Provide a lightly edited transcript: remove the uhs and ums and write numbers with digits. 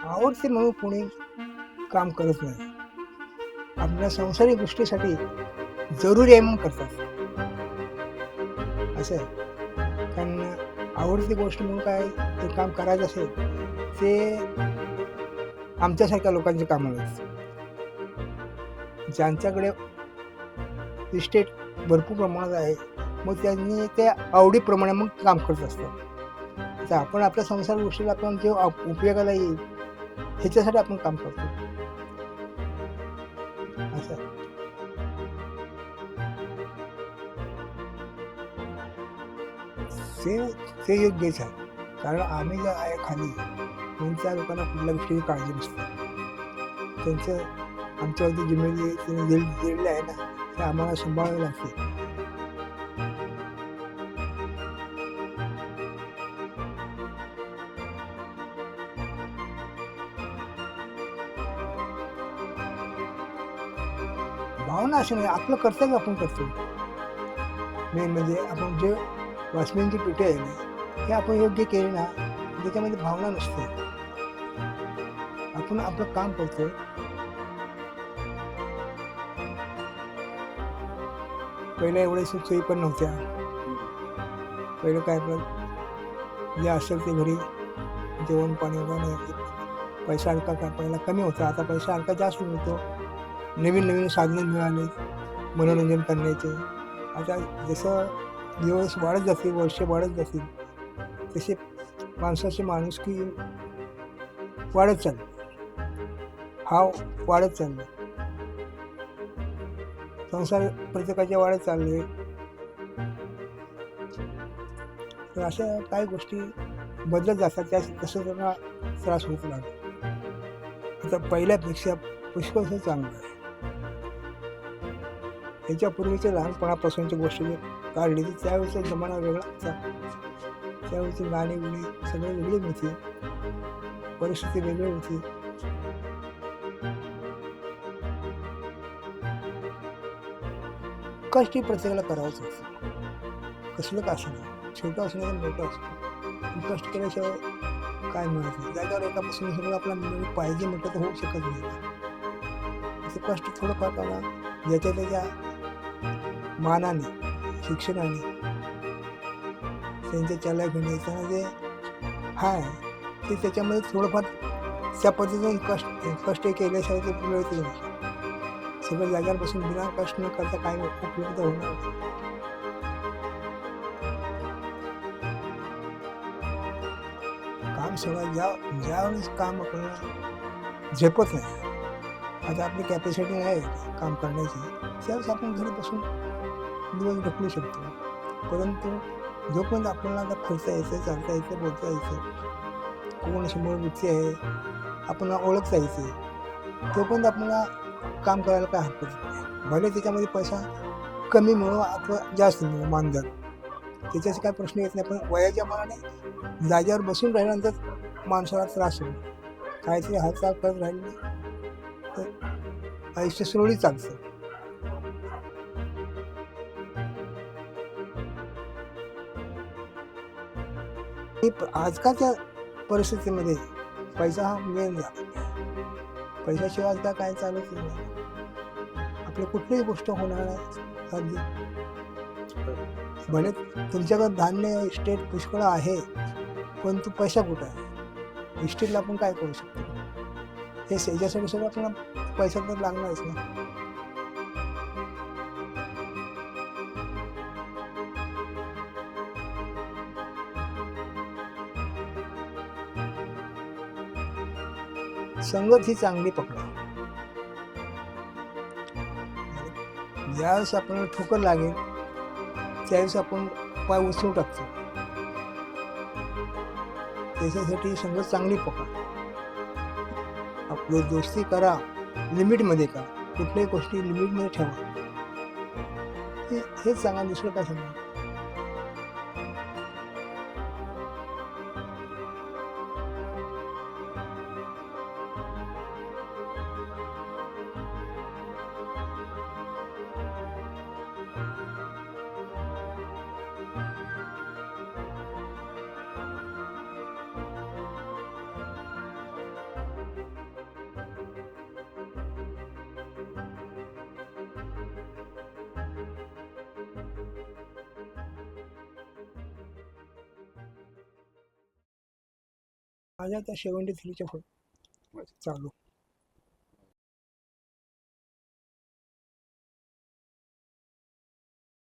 आवडते म्हणून कोणी काम करत नाही. आपल्या सांसारिक गोष्टीसाठी जरुरी आहे म्हणून करतात. असं आहे. कारण आवडती गोष्ट म्हणून काय ते काम करायचं असेल, ते आमच्यासारख्या लोकांचे काम नसतं. ज्यांच्याकडे इस्टेट भरपूर प्रमाणात आहे, मग त्यांनी ते आवडीप्रमाणे मग काम करत असतात. तर आपण आपल्या संसार गोष्टीला आपण जे उपयोगाला येईल, ह्याच्यासाठी आपण काम करतो. असं आहे. ते ते योग्यच आहे. कारण आम्ही जे आहे खाली, म्हणून त्या लोकांना कुठल्या गोष्टीची काळजी नसते. त्यांचं आमच्यावरती जिम्मेदारी त्यांनी दिलेली आहे ना, ते आम्हाला सांभाळावी लागते. भावना अशी नाही, आपलं कर्तव्य आपण करतो. मेन म्हणजे आपण जे वॉचमॅनची ड्युटी आहे ना, हे आपण योग्य केली ना, त्याच्यामध्ये भावना नसते. आपण आपलं काम करतो. पहिल्या एवढ्या सोयी पण नव्हत्या. पहिलं काय आपलं जे असेल ते घरी जेवण पाणी वगैरे पैसा अडका का पहिला कमी होता, आता पैसा अडका जास्त मिळतो. नवीन नवीन साधनं मिळाले मनोरंजन करण्याचे. आता जसं दिवस वाढत जातील, वर्ष वाढत जातील, तसे माणसाची माणुसकी वाढत चालली, हाव वाढत चालले, संसार प्रत्येकाचे वाढत चालले. तर अशा काही गोष्टी बदलत जातात, त्या तसं त्यांना त्रास होत लागला. आता पहिल्यापेक्षा पुष्कळसं चांगलं आहे. ह्याच्यापूर्वीच्या लहानपणापासूनच्या गोष्टी जर काढली तर त्यावेळेचा जमाना वेगळा होता. त्यावेळेची गाणी बिणी सगळे वेगळी होती, परिस्थिती वेगळी होती. कष्ट ही प्रत्येकाला करावंच असतं, कसलं का असं नाही, छोटं असं नाही मोठं असतं. कष्ट केल्याशिवाय काय मिळत नाही. जागेवर एकापासून सगळं आपल्याला पाहिजे म्हटलं तर होऊ शकत नाही. असं कष्ट थोडंफार करा, ज्याच्या त्याच्या मानाने, शिक्षणाने, त्यांच्या चालाखीने त्यांना जे आहे ते त्याच्यामध्ये थोडंफार त्या पद्धतीने कष्ट केल्याशिवाय ते मिळतच नाही. सगळं जागेवर बसून बिना कष्ट न करता काय उपलब्ध होणार नाही. काम सगळं ज्यावेळेस काम आपल्याला झेपत नाही, आता आपली कॅपॅसिटी आहे काम करण्याची, त्यावेळेस आपण घरी बसून दिवस ढकलू शकतो. परंतु जोपर्यंत आपल्याला आता फिरता यायचं, चालता यायचं, बोलता यायचं, कोण समोर व्यक्ती आहे आपण ओळखता यायचे, तोपर्यंत आपल्याला काम करायला काय हरकत नाही. भले त्याच्यामध्ये पैसा कमी मिळो अथवा जास्त मिळो मानधन, त्याच्याशी काय प्रश्न येत नाही. पण वयाच्या मानाने जागेवर बसून राहिल्यानंतर माणसाला त्रास होईल. काहीतरी हालचाल करत राहिली तर आयुष्य सुरळीत चालतं. आजकालच्या परिस्थितीमध्ये पैसा हा मेन झाला. पैशाशिवाय आता काय चालत नाही. आपली कुठलीही गोष्ट होणार नाही अगदी. भले तुमच्याकडे धान्य इस्टेट पुष्कळ आहे, पण तो पैसा कुठं आहे? इस्टेटला आपण काय करू शकतो? हे याच्यासाठी सगळं आपल्याला पैसा तर लागणारच ना. संगत ही चांगली पकडा. ज्यावेळेस आपल्याला ठोकर लागेल त्यावेळेस आपण पाय उचलून टाकतो. त्याच्यासाठी संगत चांगली पकडा. आपलं दोस्ती करा, लिमिटमध्ये करा. कुठल्याही गोष्टी लिमिटमध्ये ठेवा. हेच सांगा, दुसरं काय सांगा. माझ्या आता 73च्या पुढे अच्छा. चालू.